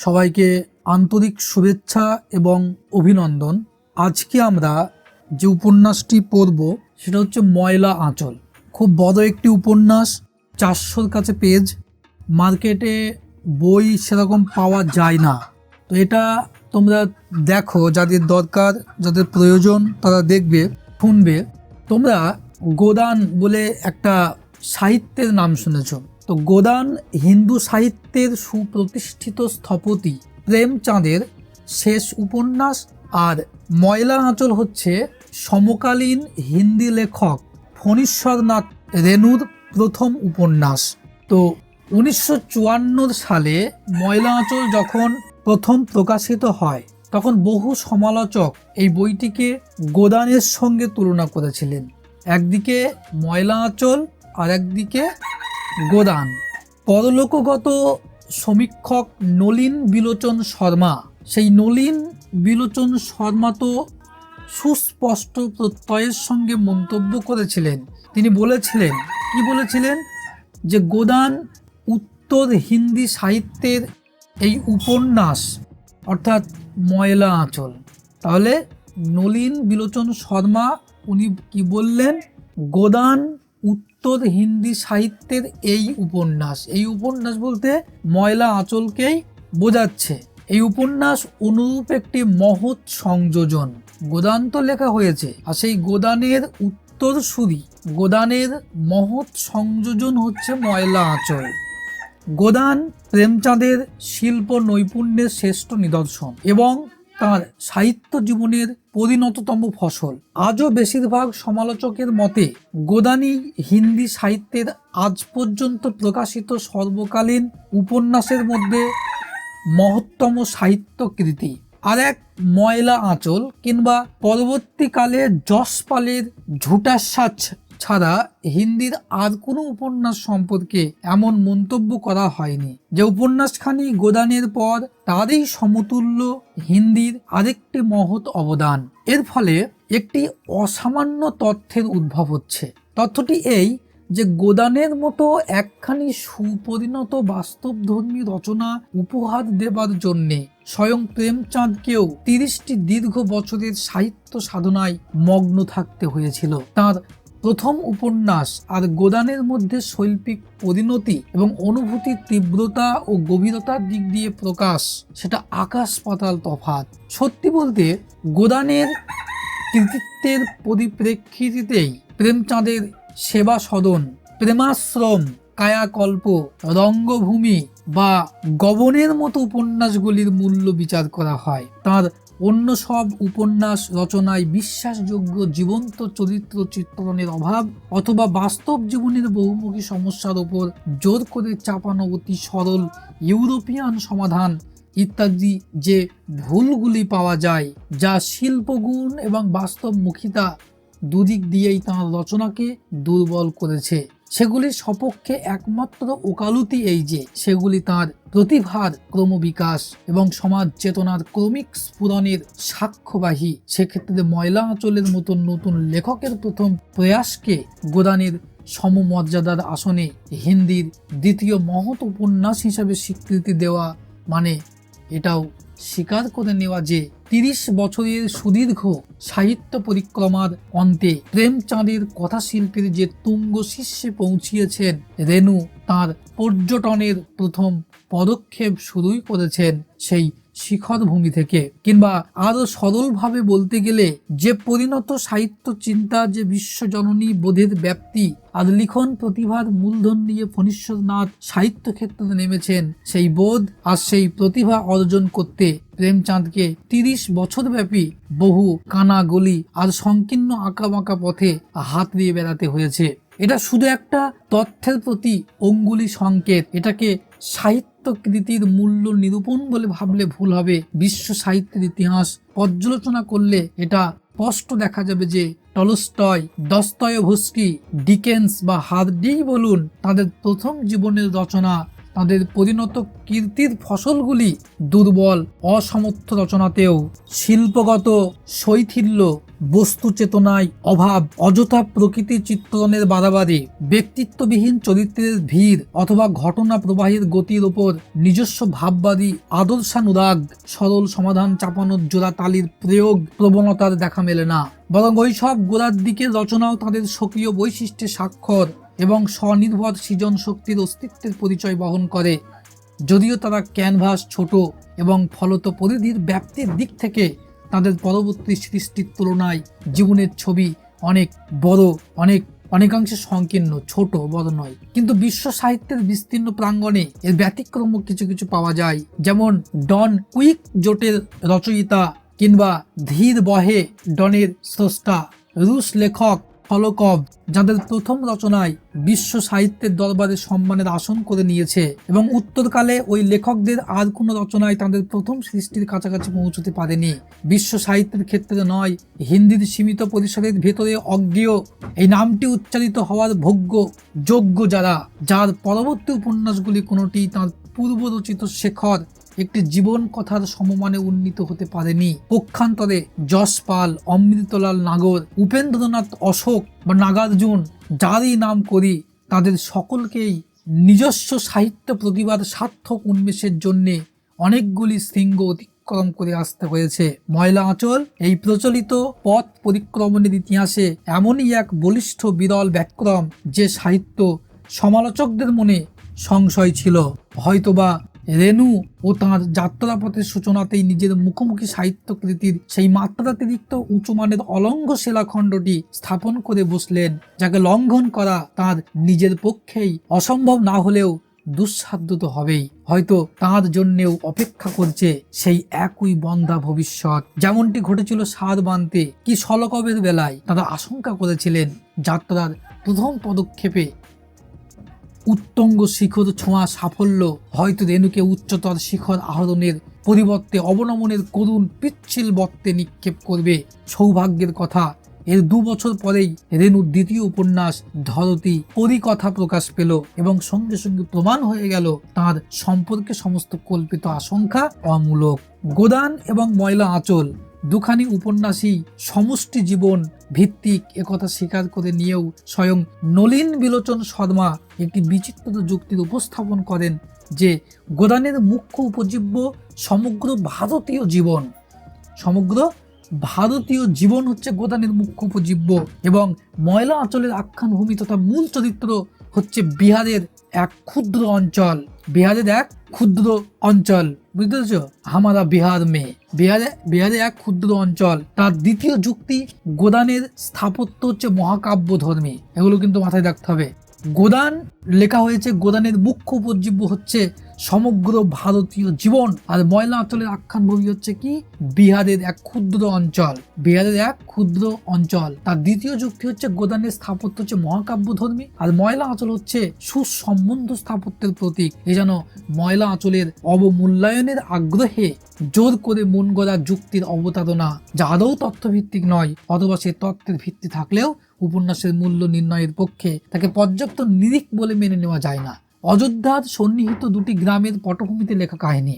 সবাইকে আন্তরিক শুভেচ্ছা এবং অভিনন্দন। আজকে আমরা যে উপন্যাসটি পড়ব সেটা হচ্ছে ময়লা আঁচল। খুব বড় একটি উপন্যাস, 400-র কাছে পেজ। মার্কেটে বই সেরকম পাওয়া যায় না, তো এটা তোমরা দেখো, যাদের দরকার, যাদের প্রয়োজন তারা দেখবে, শুনবে। তোমরা গোদান বলে একটা সাহিত্যের নাম শুনেছ। তো গোদান হিন্দু সাহিত্যের সুপ্রতিষ্ঠিত স্থপতি প্রেমচাঁদের শেষ উপন্যাস, আর ময়লা আঁচল হচ্ছে সমকালীন হিন্দি লেখক ফণীশ্বরনাথ রেণুর প্রথম উপন্যাস। তো 1954 সালে ময়লা আঁচল যখন প্রথম প্রকাশিত হয় তখন বহু সমালোচক এই বইটিকে গোদানের সঙ্গে তুলনা করেছিলেন। একদিকে ময়লা আঁচল আর একদিকে গোদান। পরলোকগত সমীক্ষক নলিন বিলোচন শর্মা, সেই নলিন বিলোচন শর্মা তো সুস্পষ্ট প্রত্যয়ের সঙ্গে মন্তব্য করেছিলেন। তিনি বলেছিলেন, কি বলেছিলেন, যে গোদান উত্তর হিন্দি সাহিত্যের এই উপন্যাস অর্থাৎ ময়লা আঁচল। তাহলে নলিন বিলোচন শর্মা উনি কি বললেন, গোদান উত্তর হিন্দি সাহিত্যের এই উপন্যাস। এই উপন্যাস বলতে ময়লা আঁচলকেই বোঝাচ্ছে। এই উপন্যাস অনুরূপ একটি মহৎ সংযোজন। গোদান তো লেখা হয়েছে, আর সেই গোদানের উত্তরসূরি, গোদানের মহৎ সংযোজন হচ্ছে ময়লা আঁচল। গোদান প্রেমচাঁদের শিল্প নৈপুণ্যের শ্রেষ্ঠ নিদর্শন এবং তার সাহিত্য জীবনের পরিণততম ফসল। আজও বেশিরভাগ সমালোচকের মতে গোদানই হিন্দি সাহিত্যের আজ পর্যন্ত প্রকাশিত সর্বকালীন উপন্যাসের মধ্যে মহত্তম সাহিত্য কৃতি। আর এক ময়লা আঁচল কিংবা পরবর্তীকালে যশপালের ঝুটাশ্বাস ছাড়া হিন্দির আর কোনো উপন্যাস সম্পর্কে এমন মন্তব্য করা হয়নি। যে উপন্যাসখানি গোদানের পর তারই সমতুল্য হিন্দির আরেকটি মহৎ অবদান। এর ফলে একটি অসামান্য তথ্যের উদ্ভব হচ্ছে। তথ্যটি এই যে গোদানের মতো একখানি সুপরিণত বাস্তবধর্মী রচনা উপহার দেবার জন্যে স্বয়ং প্রেমচাঁদকেও 30টি দীর্ঘ বছরের সাহিত্য সাধনায় মগ্ন থাকতে হয়েছিল। তার প্রথম উপন্যাস আর গোদানের মধ্যে শৈল্পিক পরিণতি এবং অনুভূতির তীব্রতা ও গভীরতার দিক দিয়ে প্রকাশ, সেটা আকাশ পাতাল তফাৎ। সত্যি বলতে গোদানের কৃতিত্বের পরিপ্রেক্ষিতেই প্রেমচাঁদের সেবা সদন, প্রেমাশ্রম, কায়াকল্প, রঙ্গভূমি বা গবনের মতো উপন্যাসগুলির মূল্য বিচার করা হয়। তার অন্য সব উপন্যাস রচনায় বিশ্বাসযোগ্য জীবন্ত চরিত্র চিত্রণের অভাব অথবা বাস্তব জীবনের বহুমুখী সমস্যার উপর জোর করে চাপানো অতি সরল ইউরোপিয়ান সমাধান ইত্যাদি যে ভুলগুলি পাওয়া যায়, যা শিল্পগুণ এবং বাস্তবমুখিতা দুদিক দিয়েই তাঁর রচনাকে দুর্বল করেছে, সেগুলির সপক্ষে একমাত্র ওকালতি এই যে সেগুলি তাঁর প্রতিভার ক্রমবিকাশ এবং সমাজ চেতনার ক্রমিক স্ফুরণের সাক্ষ্যবাহী। সেক্ষেত্রে ময়লা আঁচলের মতন নতুন লেখকের প্রথম প্রয়াসকে গোদানের সমমর্যাদার আসনে হিন্দির দ্বিতীয় মহৎ উপন্যাস হিসাবে স্বীকৃতি দেওয়া মানে এটাও স্বীকার করে নেওয়া যে 30 বছরের সুদীর্ঘ সাহিত্য পরিক্রমার অন্তে প্রেমচাঁদের কথাশিল্পের যে তুঙ্গ শীর্ষে পৌঁছিয়েছেন রেণু, তার পর্যটনের প্রথম পদক্ষেপ শুরুই করেছেন সেই শিখর ভূমি থেকে। কিংবা আরো সরলভাবে বলতে গেলে যে পরিণত সাহিত্য চিন্তা, যে বিশ্বজননী বোধের ব্যাপ্তি আর লিখন প্রতিভার মূলধন নিয়ে ফণীশ্বরনাথ সাহিত্য ক্ষেত্রে নেমেছেন, সেই বোধ আর সেই প্রতিভা অর্জন করতে প্রেমচাঁদকে 30 বছর ব্যাপী বহু কানা গলি আর সংকীর্ণ আঁকাবাঁকা পথে হাত দিয়ে বেড়াতে হয়েছে। এটা শুধু একটা তথ্যের প্রতি অঙ্গুলি সংকেত। এটাকে সাহিত্য কৃতির মূল্য নিরূপণ বলে ভাবলে ভুল হবে। বিশ্ব সাহিত্যের ইতিহাস পর্যালোচনা করলে এটা স্পষ্ট দেখা যাবে যে টলস্টয়, দস্তয়েভস্কি, ডিকেন্স বা হার্ডি বলুন, তাদের প্রথম জীবনের রচনা, তাদের পরিণত কীর্তির ফসলগুলি দুর্বল অসমর্থ রচনাতেও শিল্পগত শৈথিল্য বস্তু চেতনায় অভাব, অযথা প্রকৃতি চিত্রণের বাড়াবাড়ি, ব্যক্তিত্ববিহীন চরিত্রের ভিড় অথবা ঘটনা প্রবাহের গতির ওপর নিজস্ব ভাববাদী আদর্শানুরাগ, সরল সমাধান চাপানোর জোড়াতালির প্রয়োগ প্রবণতার দেখা মেলে না। বরং ওইসব গোড়ার দিকের রচনাও তাদের স্বকীয় বৈশিষ্ট্যে স্বাক্ষর এবং স্বনির্ভর সৃজন শক্তির অস্তিত্বের পরিচয় বহন করে। যদিও তারা ক্যানভাস ছোট এবং ফলত পরিধির ব্যাপ্তির দিক থেকে তাদের পরবর্তী সৃষ্টির তুলনায় জীবনের ছবি অনেক বড়, অনেকাংশে সংকীর্ণ, ছোট বড় নয়। কিন্তু বিশ্ব সাহিত্যের বিস্তীর্ণ প্রাঙ্গণে এর ব্যতিক্রম কিছু কিছু পাওয়া যায়, যেমন ডন কুইক্সোটের রচয়িতা কিংবা ধীর বহে ডনের স্রষ্টা রুশ লেখক ফলকভ, যাদের প্রথম রচনায় বিশ্ব সাহিত্যের দরবারে সম্মানের আসন করে নিয়েছে এবং উত্তরকালে ওই লেখকদের আর কোনো রচনায় তাদের প্রথম সৃষ্টির কাছাকাছি পৌঁছতে পারেনি। বিশ্ব সাহিত্যের ক্ষেত্রে নয়, হিন্দির সীমিত পরিসরের ভেতরে অজ্ঞেয় এই নামটি উচ্চারিত হওয়ার যোগ্য যার পরবর্তী উপন্যাসগুলি কোনোটি তাঁর পূর্বরচিত শেখর একটি জীবন কথার সমমানে উন্নীত হতে পারেনি। পক্ষান্তরে যশপাল, অমৃতলাল নাগর, উপেন্দ্রনাথ অশোক বা নাগার্জুন, যারই নাম করি, তাদের সকলকেই নিজস্ব সাহিত্য প্রতিভার সার্থক উন্মেষের জন্যে অনেকগুলি শৃঙ্গ অতিক্রম করে আসতে হয়েছে। ময়লা আঁচল এই প্রচলিত পথ পরিক্রমণের ইতিহাসে এমনই এক বলিষ্ঠ বিরল ব্যাকরম যে সাহিত্য সমালোচকদের মনে সংশয় ছিল। হয়তোবা রেনু ও তাঁর যাত্রাপথের সূচনাতেই নিজের মুখোমুখি সাহিত্যকৃতির সেই মাত্রাতিরিক্ত উঁচুমানের অলঙ্ঘ শিলাখণ্ডটি স্থাপন করে বসলেন, যাকে লঙ্ঘন করা তাঁর নিজের পক্ষেই অসম্ভব না হলেও দুঃসাধ্য তো হবেই। হয়তো তাঁর জন্যেও অপেক্ষা করছে সেই একই বন্ধা ভবিষ্যৎ, যেমনটি ঘটেছিল সারবান্তে কি শলকবের বেলায়। তারা আশঙ্কা করেছিলেন যাত্রার প্রথম পদক্ষেপে উত্তঙ্গ শিখর ছোঁয়া সাফল্য হয়তো রেনুকে উচ্চতর শিখর আহরণের পরিবর্তে অবনমনের করুণ পিচ্ছিল বর্তে নিক্ষেপ করবে। সৌভাগ্যের কথা, এর 2 বছর পরেই রেনুর দ্বিতীয় উপন্যাস ধরতী পরিকথা প্রকাশ পেল এবং সঙ্গে সঙ্গে প্রমাণ হয়ে গেল তাঁর সম্পর্কে সমস্ত কল্পিত আশঙ্কা অমূলক। গোদান এবং ময়লা আঁচল দুখানি উপন্যাসই সমষ্টি জীবন ভিত্তিক একথা স্বীকার করে নিয়েও স্বয়ং নলিন বিলোচন শর্মা একটি বিচিত্র যুক্তির উপস্থাপন করেন যে গোদানের মুখ্য উপজীব্য সমগ্র ভারতীয় জীবন হচ্ছে গোদানের মুখ্য উপজীব্য এবং ময়লা আঁচলের আখ্যানভূমি তথা মূল চরিত্র হচ্ছে বিহারের এক ক্ষুদ্র অঞ্চল, বুঝতে পেরেছো? হামারা বিহার মেয়ে, বিহারে এক ক্ষুদ্র অঞ্চল। তার দ্বিতীয় যুক্তি, গোদানের স্থাপত্য হচ্ছে মহাকাব্য ধর্মী। এগুলো কিন্তু মাথায় রাখতে হবে। গোদান লেখা হয়েছে, গোদানের মুখ্য উপজীব্য হচ্ছে সমগ্র ভারতীয় জীবন, আর ময়লা আঁচলের আখ্যানভূমি হচ্ছে কি বিহারের এক ক্ষুদ্র অঞ্চল। তার দ্বিতীয় যুক্তি হচ্ছে গোদানের স্থাপত্য হচ্ছে মহাকাব্য ধর্মী, আর ময়লা আঁচল হচ্ছে সুসম্বন্ধ স্থাপত্যের প্রতীক। এ যেন ময়লা আঁচলের অবমূল্যায়নের আগ্রহে জোর করে মন গড়া যুক্তির অবতারণা, যা আদৌ তথ্যভিত্তিক নয়, অথবা সে তত্ত্বের ভিত্তি থাকলেও উপন্যাসের মূল্য নির্ণয়ের পক্ষে তাকে পর্যাপ্ত নিরিখ বলে মেনে নেওয়া যায় না। অযোধ্যার সন্নিহিত 2টি গ্রামের পটভূমিতে লেখা কাহিনী,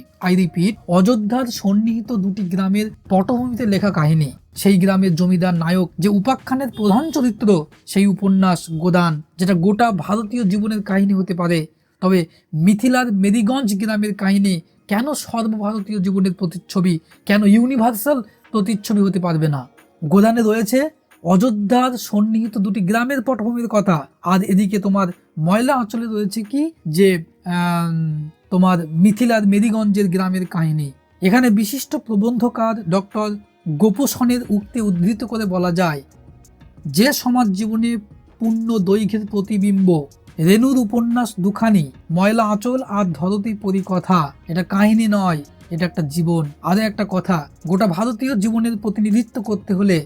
অযোধ্যার সন্নিহিত 2টি গ্রামের পটভূমিতে লেখা কাহিনী। সেই গ্রামের জমিদার নায়ক যে উপাখ্যানের প্রধান চরিত্র, সেই উপন্যাস গোদান, যেটা গোটা ভারতীয় জীবনের কাহিনী হতে পারে, তবে মিথিলার মেরিগঞ্জ গ্রামের কাহিনী কেন সর্বভারতীয় জীবনের প্রতিচ্ছবি, কেন ইউনিভার্সাল প্রতিচ্ছবি হতে পারবে না? গোদানে রয়েছে অযোধ্যার সন্নিহিত 2টি গ্রামের পটভূমির কথা, আর এদিকে তোমার ময়লা আঁচলে রয়েছে কি যে তোমার মিথিলার মেরিগঞ্জের গ্রামের কাহিনী। এখানে বিশিষ্ট প্রবন্ধকার ডক্টর গোপসনের উক্তি উদ্ধৃত করে বলা যায়, যে সমাজ জীবনে পূর্ণ দৈর্ঘ্যের প্রতিবিম্ব রেনুর উপন্যাস দুখানি, ময়লা আঁচল আর ধরতী পরিকথা, এটা কাহিনী নয়, এটা একটা জীবন। আরও একটা কথা, গোটা ভারতীয় জীবনের প্রতিনিধিত্ব করতে হলে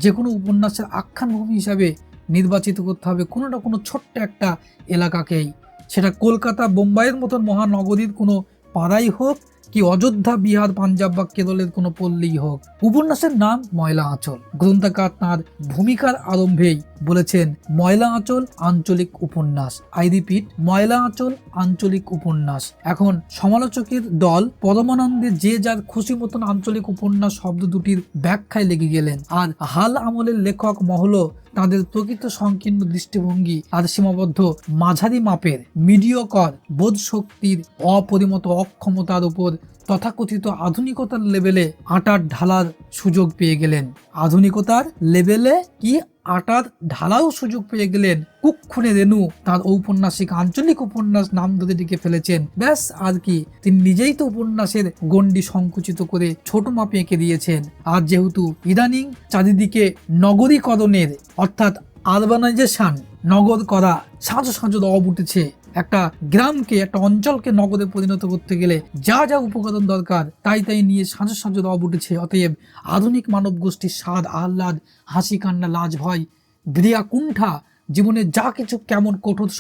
যে কোনো উপন্যাসের আখ্যানভূমি হিসাবে নির্বাচিত করতে হবে কোনো না কোনো ছোট্ট একটা এলাকাকেই, সেটা কলকাতা বোম্বাইয়ের মতন মহানগরীর কোনো পাড়াই হোক, কি অযোধ্যা, বিহার, পাঞ্জাব বা কেরলের কোনো পল্লীই হোক, উপন্যাসের নাম ময়লা আঁচল। গ্রন্থকার তাঁর ভূমিকার আরম্ভেই বলেছেন ময়লা আঁচল আঞ্চলিক উপন্যাস। আই রিপিট, ময়লা আঁচল আঞ্চলিক উপন্যাস। এখন সমালোচকের দল পরমানন্দে যে যার খুশি মতন আঞ্চলিক উপন্যাস শব্দ দুটির ব্যাখ্যায় লেগে গেলেন, আর হাল আমলের লেখক মহলও তাদের প্রকৃত সংকীর্ণ দৃষ্টিভঙ্গি আর সীমাবদ্ধ মাঝারি মাপের মিডিয়কর বোধ শক্তির অপরিমত অক্ষমতার উপর তথাকথিত আধুনিকতার লেভেলে আটার ঢালার সুযোগ পেয়ে গেলেন। আধুনিকতার লেভেলে কি আটার ঢালাও সুযোগ পেয়ে গেলেন। কুক্ষণে রেণু তার ঔপন্যাসিক আঞ্চলিক উপন্যাস নাম ধরে ডেকে ফেলেছেন। ব্যাস আর কি, তিনি নিজেই তো উপন্যাসের গণ্ডি সংকুচিত করে ছোট মাপে এঁকে দিয়েছেন। আর যেহেতু ইদানিং চারিদিকে নগরীকরণের অর্থাৎ আরবানাইজেশন, নগর করা সাঁজো সাঁজো রব উঠেছে, একটা গ্রামকে, একটা অঞ্চলকে নগরে পরিণত করতে গেলে যা যা উপকরণ দরকার তাই তাই নিয়ে সাঁজো সাঁজো রব উঠেছে। অতএব আধুনিক মানব গোষ্ঠীর স্বাদ, আহ্লাদ, হাসি, কান্না, লাজ, ভয়, ক্রিয়া, কুণ্ঠা, জীবনে যা কিছু কেমন কঠোর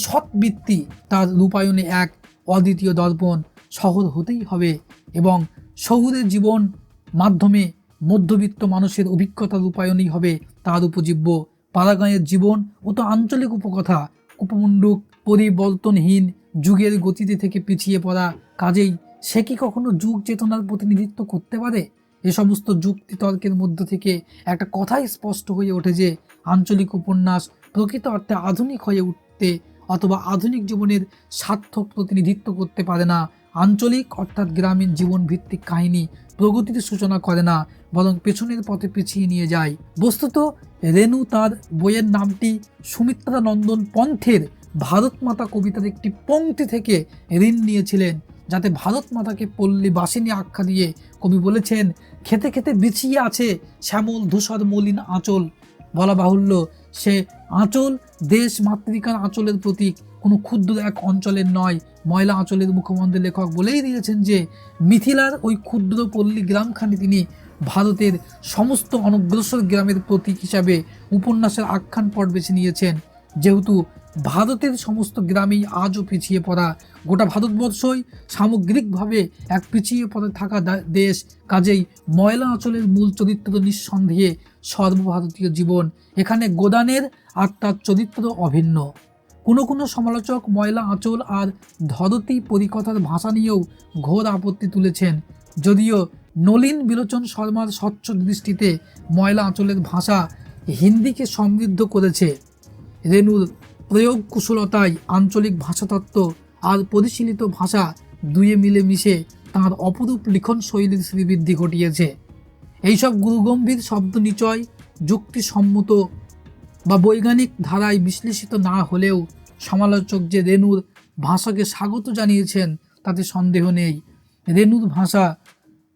সৎ বৃত্তি, তার রূপায়ণে এক অদ্বিতীয় দর্পণ শহর হতেই হবে। এবং শহুরের জীবন মাধ্যমে মধ্যবিত্ত মানুষের অভিজ্ঞতা রূপায়ণই হবে তার উপজীব্য। পাড়াগাঁয়ের জীবন ও তো আঞ্চলিক উপকথা, উপমণ্ডুক, পরিবর্তনহীন যুগের গতিতে থেকে পিছিয়ে পড়া, কাজেই সে কি কখনো যুগ চেতনার প্রতিনিধিত্ব করতে পারে? এ সমস্ত যুক্তি তর্কের মধ্য থেকে একটা কথাই স্পষ্ট হয়ে ওঠে যে আঞ্চলিক উপন্যাস প্রকৃত অর্থে আধুনিক হয়ে উঠতে অথবা আধুনিক জীবনের সার্থক প্রতিনিধিত্ব করতে পারে না। আঞ্চলিক অর্থাৎ গ্রামীণ জীবন ভিত্তিক কাহিনী প্রগতির সূচনা করে না, বরং পেছনের পথে পিছিয়ে নিয়ে যায়। বস্তুত রেণু তার বইয়ের নামটি সুমিত্রা নন্দন পন্থের ভারত মাতা কবিতার একটি পংক্তি থেকে ঋণ নিয়েছিলেন, যাতে ভারত মাতাকে পল্লী বাসিনী আখ্যা দিয়ে কবি বলেছেন, খেতে খেতে বিছিয়ে আছে শ্যামল ধূসর মলিন আঁচল। বলা বাহুল্য, সে আঁচল দেশ মাতৃকার আঁচলের প্রতীক, কোনো ক্ষুদ্র এক অঞ্চলের নয়। ময়লা আঁচলের মুখবন্ধে লেখক বলেই দিয়েছেন যে মিথিলার ওই ক্ষুদ্র পল্লী গ্রামখানি তিনি ভারতের সমস্ত অনগ্রসর গ্রামের প্রতীক হিসাবে উপন্যাসের আখ্যান পট বেছে নিয়েছেন। যেহেতু ভারতের সমস্ত গ্রামেই আজও পিছিয়ে পড়া, গোটা ভারতবর্ষই সামগ্রিকভাবে এক পিছিয়ে পড়ে থাকা দেশ, কাজেই ময়লা আঁচলের মূল চরিত্র নিঃসন্দেহে সর্বভারতীয় জীবন। এখানে গোদানের আর তার চরিত্র অভিন্ন। কোনো সমালোচক ময়লা আঁচল আর ধরতী পরিকথার ভাষা নিয়েও ঘোর আপত্তি তুলেছেন। যদিও নলিন বিলোচন শর্মার স্বচ্ছ দৃষ্টিতে ময়লা আঁচলের ভাষা হিন্দিকে সমৃদ্ধ করেছে, রেণুর প্রয়োগ কুশলতায় আঞ্চলিক ভাষাতত্ত্ব আর পরিশীলিত ভাষা দুয়ে মিলে মিশে তাঁর অপরূপ লিখন শৈলীর শ্রীবৃদ্ধি ঘটিয়েছে। এইসব গুরুগম্ভীর শব্দ নিচয় যুক্তিসম্মত বা বৈজ্ঞানিক ধারায় বিশ্লেষিত না হলেও সমালোচক যে রেণুর ভাষাকে স্বাগত জানিয়েছেন তাতে সন্দেহ নেই। রেণুর ভাষা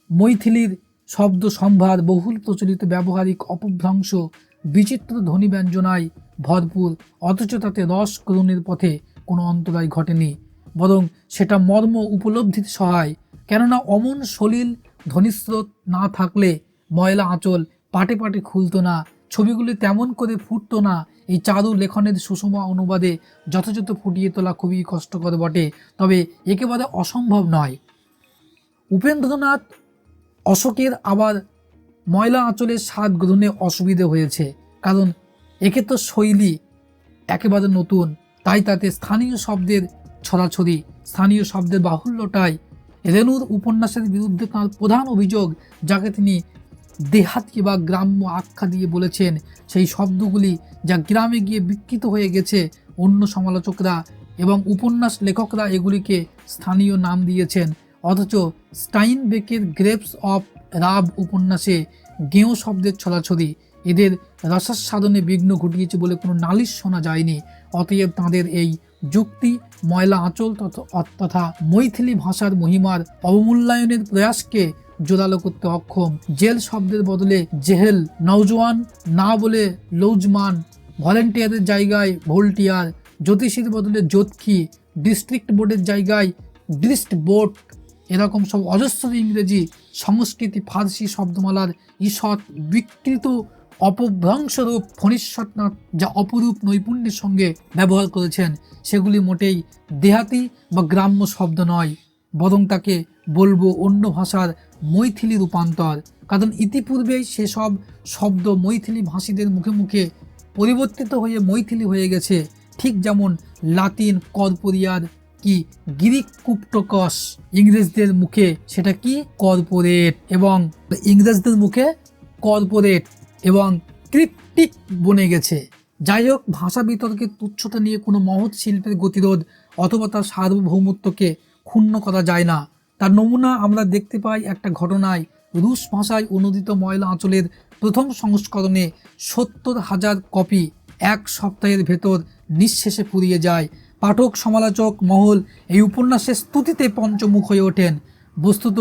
মৈথিলির শব্দ সম্ভার, বহুল প্রচলিত ব্যবহারিক অপভ্রংশ, বিচিত্র ধ্বনি ব্যঞ্জনায় ভরপুর, অথচ তাতে রস গ্রহণের পথে কোনো অন্তরায় ঘটেনি, বরং সেটা মর্ম উপলব্ধির সহায়। কেননা অমন সলিল ধ্বনিস্রোত না থাকলে ময়লা আঁচল পাটে পাটে খুলতো না, ছবিগুলি তেমন করে ফুটতো না। এই চারু লেখনের সুষম অনুবাদে যথাযথ ফুটিয়ে তোলা খুবই কষ্টকর বটে, তবে একেবারে অসম্ভব নয়। উপেন্দ্রনাথ অশোকের আবার ময়লা আঁচলের স্বাদ গ্রহণে অসুবিধে হয়েছে, কারণ একে তো শৈলী একেবারে নতুন, তাই তাতে স্থানীয় শব্দের ছড়াছড়ি, স্থানীয় শব্দের বাহুল্যটাই রেণুর উপন্যাসের বিরুদ্ধে তাঁর প্রধান অভিযোগ। যাকে তিনি দেহাতি বা গ্রাম্য আখ্যা দিয়ে বলেছেন, সেই শব্দগুলি যা গ্রামে গিয়ে বিকৃত হয়ে গেছে, অন্য সমালোচকরা এবং উপন্যাস লেখকরা এগুলিকে স্থানীয় নাম দিয়েছেন। অথচ স্টাইনবেকের গ্রেপস অফ রাব উপন্যাসে গেঁয়ো শব্দের ছড়াছড়ি এদের রসাস্বাদনে বিঘ্ন ঘটিয়েছে বলে কোনো নালিশ শোনা যায়নি। অতএব তাঁদের এই যুক্তি ময়লা আঁচল তথা মৈথিলি ভাষার মহিমার অবমূল্যায়নের প্রয়াসকে জোরালো করতে অক্ষম। জেল শব্দের বদলে জেহেল, নওজোয়ান না বলে লৌজমান, ভলেন্টিয়ারের জায়গায় ভোল্টিয়ার, জ্যোতিষীর বদলে জ্যোৎকি, ডিস্ট্রিক্ট বোর্ডের জায়গায় ডিস্ট বোর্ড, এরকম সব অজস্র ইংরেজি, সংস্কৃতি, ফার্সি শব্দমালার ঈষৎ বিকৃত অপভ্রংশরূপ ফণীশ্বরনাথ যা অপরূপ নৈপুণ্যের সঙ্গে ব্যবহার করেছেন, সেগুলি মোটেই দেহাতি বা গ্রাম্য শব্দ নয়। বরং তাকে বলবো অন্য ভাষার মৈথিলি রূপান্তর, কারণ ইতিপূর্বেই সেসব শব্দ মৈথিলি ভাষীদের মুখে মুখে পরিবর্তিত হয়ে মৈথিলি হয়ে গেছে। ঠিক যেমন লাতিন কর্পোরিয়ার কি গ্রিক কুপ্টকস, ইংরেজদের মুখে সেটা কি কর্পোরেট, এবং ইংরেজদের মুখে কর্পোরেট এবং ক্রিপ্টিক বনে গেছে। যাই হোক, ভাষা বিতর্কের তুচ্ছতা নিয়ে কোনো মহৎ শিল্পের গতিরোধ অথবা তার সার্বভৌমত্বকে ক্ষুণ্ণ করা যায় না। তার নমুনা আমরা দেখতে পাই একটা ঘটনায়। রুশ ভাষায় অনুদিত ময়লা আঁচলের প্রথম সংস্করণে 70,000 কপি এক সপ্তাহের ভেতর নিঃশেষে ফুরিয়ে যায়। পাঠক সমালোচক মহল এই উপন্যাসের স্তুতিতে পঞ্চমুখ হয়ে ওঠেন। বস্তুত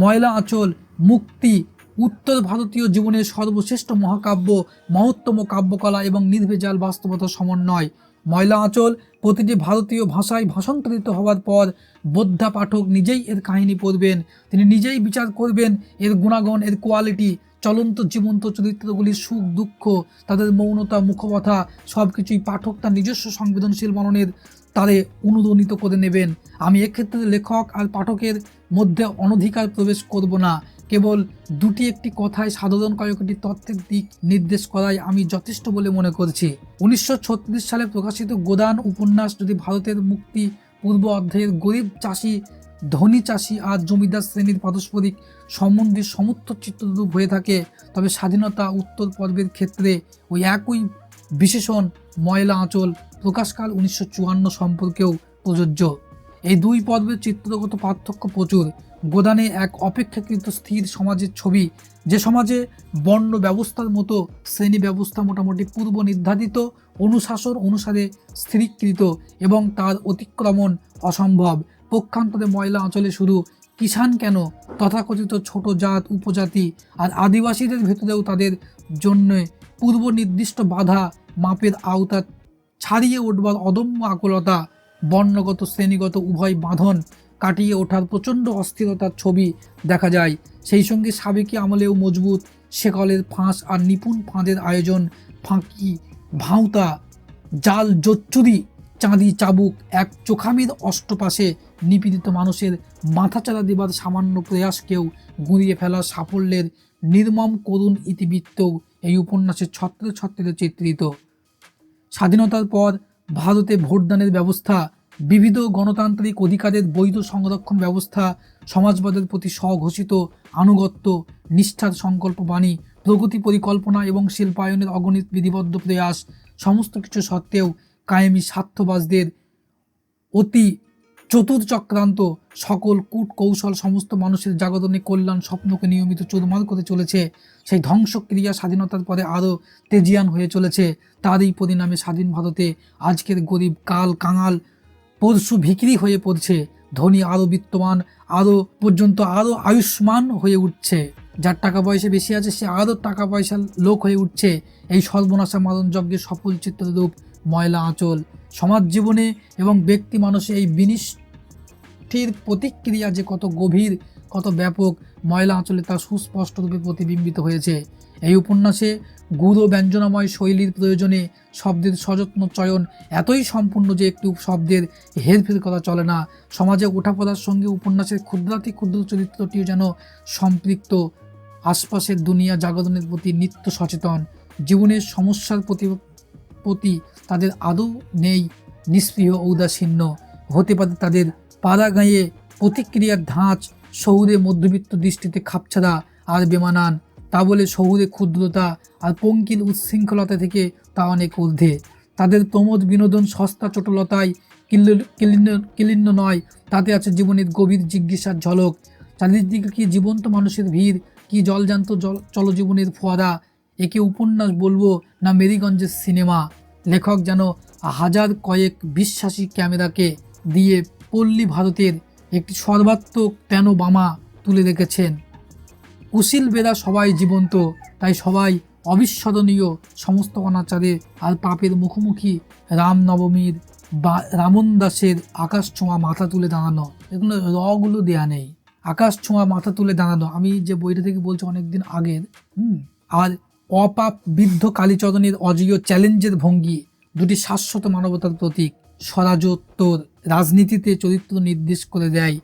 ময়লা আঁচল মুক্তি উত্তর ভারতীয় জীবনের সর্বশ্রেষ্ঠ মহাকাব্য, মহত্তম কাব্যকলা এবং নির্ভেজাল বাস্তবতার সমন্বয়। ময়লা আঁচল প্রতিটি ভারতীয় ভাষায় ভাষান্তরিত হওয়ার পর বোদ্ধা পাঠক নিজেই এর কাহিনী পড়বেন, তিনি নিজেই বিচার করবেন এর গুণাগুণ, এর কোয়ালিটি, চলন্ত জীবন্ত চরিত্রগুলির সুখ দুঃখ, তাদের মৌনতা, মুখকথা সব কিছুই পাঠক তার নিজস্ব সংবেদনশীল মননের তারে অনুরণিত করে নেবেন। আমি এক্ষেত্রে লেখক আর পাঠকের মধ্যে অনধিকার প্রবেশ করব না, কেবল দুটি একটি কথায় সাধারণ কয়েকটি তত্ত্বের দিক নির্দেশ করাই আমি যথেষ্ট বলে মনে করছি। 1936 সালে প্রকাশিত গোদান উপন্যাস যদি ভারতের মুক্তি পূর্ব অধ্যায়ের গরিব চাষি, ধনী চাষি আর জমিদার শ্রেণীর পারস্পরিক সম্বন্ধের সমুচ্চ চিত্ররূপ হয়ে থাকে, তবে স্বাধীনতা উত্তর পর্বের ক্ষেত্রে ওই একই বিশেষণ ময়লা আঁচল প্রকাশকাল 1954 সম্পর্কেও প্রযোজ্য। এই দুই পর্বের চিত্রগত পার্থক্য প্রচুর। গোদানে এক অপেক্ষাকৃত স্থির সমাজের ছবি, যে সমাজে বর্ণ ব্যবস্থার মতো শ্রেণী ব্যবস্থা মোটামুটি পূর্ব নির্ধারিত অনুশাসন অনুসারে স্থিরীকৃত এবং তার অতিক্রমণ অসম্ভব। পক্ষান্তরে ময়লা আঁচলে শুধু কিষাণ কেন, তথাকথিত ছোট জাত, উপজাতি আর আদিবাসীদের ভেতরেও তাদের জন্য পূর্ব নির্দিষ্ট বাধা মাপের আওতা ছাড়িয়ে উঠবার অদম্য আকুলতা, বর্ণগত শ্রেণীগত উভয় বাঁধন কাটিয়ে ওঠার প্রচণ্ড অস্থিরতার ছবি দেখা যায়। সেই সঙ্গে সাবেকি আমলেও মজবুত শেকলের ফাঁস আর নিপুণ ফাঁদের আয়োজন, ফাঁকি, ভাঁওতা, জাল, জোচ্চুরি, চাঁদি, চাবুক, এক চোখামির অষ্টপাশে নিপীড়িত মানুষের মাথাচাড়া দেবার সামান্য প্রয়াসকেও গুঁড়িয়ে ফেলার সাফল্যের নির্মম করুণ ইতিবৃত্তও এই উপন্যাসের ছত্রে ছত্রে চিত্রিত। স্বাধীনতার পর ভারতে ভোটদানের ব্যবস্থা, বিবিধ গণতান্ত্রিক অধিকারের বৈধ সংরক্ষণ ব্যবস্থা, সমাজবাদের প্রতি স্বঘোষিত আনুগত্য, নিষ্ঠার সংকল্পবাণী, প্রগতি পরিকল্পনা এবং শিল্পায়নের অগণিত বিধিবদ্ধ প্রয়াস, সমস্ত কিছু সত্ত্বেও কায়েমি স্বার্থবাজদের অতি চতুর চক্রান্ত সকল কূট কৌশল সমস্ত মানুষের জাগরণে কল্যাণ স্বপ্নকে নিয়মিত চুরমার করে চলেছে। সেই ধ্বংসক্রিয়া স্বাধীনতার পরে আরও তেজিয়ান হয়ে চলেছে। তারই পরিণামে স্বাধীন ভারতে আজকের গরিব কাল কাঙাল পরশু ভিখিরি হয়ে পড়ছে, ধনী আরও বিত্তমান, আরও পর্যন্ত আরও আয়ুষ্মান হয়ে উঠছে, যার টাকা পয়সা বেশি আছে সে আরও টাকা পয়সার লোক হয়ে উঠছে। এই সর্বনাশা মারণ যজ্ঞের সফল চিত্ররূপ ময়লা আঁচল। সমাজ জীবনে এবং ব্যক্তি মানুষে এই বিনিষ্টির প্রতিক্রিয়া যে কত গভীর, কত ব্যাপক, ময়লা আঁচলে তা সুস্পষ্ট রূপে প্রতিবিম্বিত হয়েছে। এই উপন্যাসে গূঢ় ব্যঞ্জনাময় শৈলীর প্রয়োজনে শব্দের সযত্ন চয়ন এতই সম্পূর্ণ যে একটু শব্দের হেরফের করা চলে না। সমাজে ওঠাপড়ার সঙ্গে উপন্যাসের ক্ষুদ্রাতি ক্ষুদ্র চরিত্রটিও যেন সম্পৃক্ত, আশপাশের দুনিয়া জাগরণের প্রতি নিত্য সচেতন, জীবনের সমস্যার প্রতি তাদের আদৌ নেই নিষ্পৃহ ঔদাসীন্য, হতে পারে তাদের পাড়া গাঁয়ে প্রতিক্রিয়ার ধাঁচ, শহুরে মধ্যবিত্ত দৃষ্টিতে খাপছাড়া আর বেমানান, তা বলে শহুরে ক্ষুদ্রতা আর পঙ্কিল উচ্ছৃঙ্খলতা থেকে তা অনেক ঊর্ধ্বে। তাদের প্রমোদ বিনোদন সস্তা চটলতায় কিলিন্ন নয়, তাতে আছে জীবনের গভীর জিজ্ঞাসার ঝলক। চারিদিকে কি জীবন্ত মানুষের ভিড়, কি জলজান্ত চলজীবনের ফোয়ারা। একে উপন্যাস বলবো না মেরিগঞ্জের সিনেমা। লেখক যেন হাজার কয়েক বিশ্বাসী ক্যামেরাকে দিয়ে পল্লী ভারতের একটি সর্বাত্মক প্যানোরামা তুলে রেখেছেন। কুশীল বেরা সবাই জীবন্ত, তাই সবাই অবিস্মরণীয়। সমস্ত অনাচারে আর পাপের মুখোমুখি রামনবমীর বা রামন দাসের আকাশ ছোঁয়া মাথা তুলে দাঁড়ানো, এগুলো রগুলো দেয়া নেই। আকাশ ছোঁয়া মাথা তুলে দাঁড়ানো, আমি যে বইটা থেকে বলছি অনেকদিন আগের। আর অপাপ বৃদ্ধ কালীচরণের অজেয় চ্যালেঞ্জের ভঙ্গি, দুটি শাশ্বত মানবতার প্রতীক। স্বরাজোত্তর রাজনীতিতে চরিত্র নির্দেশ করে দেয়,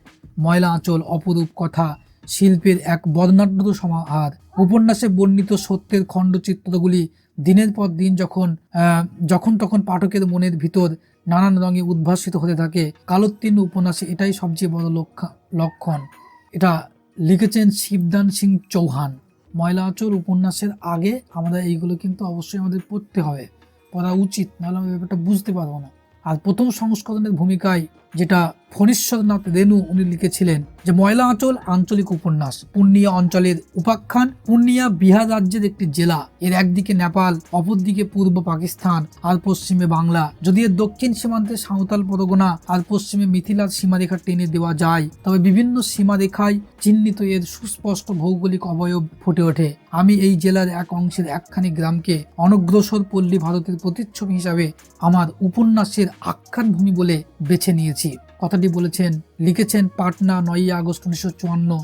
ময়লা আঁচল অপরূপ কথা শিল্পের এক বর্ণাঢ্য সমাহার। উপন্যাসে বর্ণিত সত্যের খণ্ডচিত্রগুলি দিনের পর দিন যখন তখন পাঠকের মনের ভিতর নানান রঙে উদ্ভাসিত হতে থাকে। কালোত্তীর্ণ উপন্যাসে এটাই সবচেয়ে বড় লক্ষণ। এটা লিখেছেন শিবদান সিং চৌহান। ময়লা আঁচল উপন্যাসের আগে আমরা এইগুলো কিন্তু অবশ্যই আমাদের পড়তে হবে, পড়া উচিত, নাহলে আমরা ব্যাপারটা বুঝতে পারবো না। আর প্রথম সংস্করণের ভূমিকায় যেটা ফণীশ্বরনাথ রেণু উনি লিখেছিলেন যে ময়লা আঁচল আঞ্চলিক উপন্যাস। পূর্ণিয়া অঞ্চলের উপাখ্যান। পূর্ণিয়া বিহার রাজ্যের একটি জেলা। এর একদিকে নেপাল, অপরদিকে পূর্ব পাকিস্তান আর পশ্চিমে বাংলা। যদি এর দক্ষিণ সীমান্তে সাঁওতাল পরগনা আর পশ্চিমে মিথিলার সীমারেখা টেনে দেওয়া যায়, তবে বিভিন্ন সীমারেখায় চিহ্নিত এর সুস্পষ্ট ভৌগোলিক অবয়ব ফুটে ওঠে। আমি এই জেলার এক অংশের একখানি গ্রামকে অনগ্রসর পল্লী ভারতের প্রতিচ্ছবি হিসাবে আমার উপন্যাসের আখ্যান ভূমি বলে বেছে নিয়েছি। কথাটি লিখেছেন পাটনা 9 আগস্ট 1954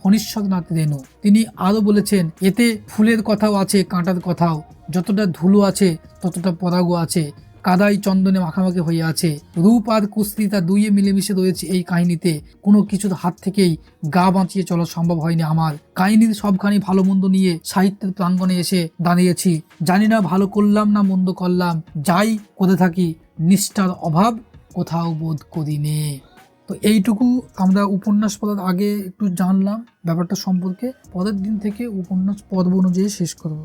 ফণীশ্বরনাথ রেণু। তিনি আরো বলেছেন, এতে ফুলের কথাও আছে, কাঁটার কথাও। যতটা ধুলো আছে ততটা পরাগ আছে, কাদাই চন্দনে মাখামাখি হয়ে আছে। রূপ আর কুস্তিতা দুইয়ে মিলেমিশে রয়েছে এই কাহিনীতে। কোনো কিছুর হাত থেকেই গা বাঁচিয়ে চলা সম্ভব হয়নি আমার। কাহিনীর সবখানি ভালো মন্দ নিয়ে সাহিত্যের প্রাঙ্গণে এসে দাঁড়িয়েছি। জানি না ভালো করলাম না মন্দ করলাম, যাই করে থাকি নিষ্ঠার অভাব কোথাও বোধ করি নে। তো এইটুকু আমরা উপন্যাস পড়ার আগে একটু জানলাম ব্যাপারটা সম্পর্কে। পরের দিন থেকে উপন্যাস পর্ব অনুযায়ী শেষ করব।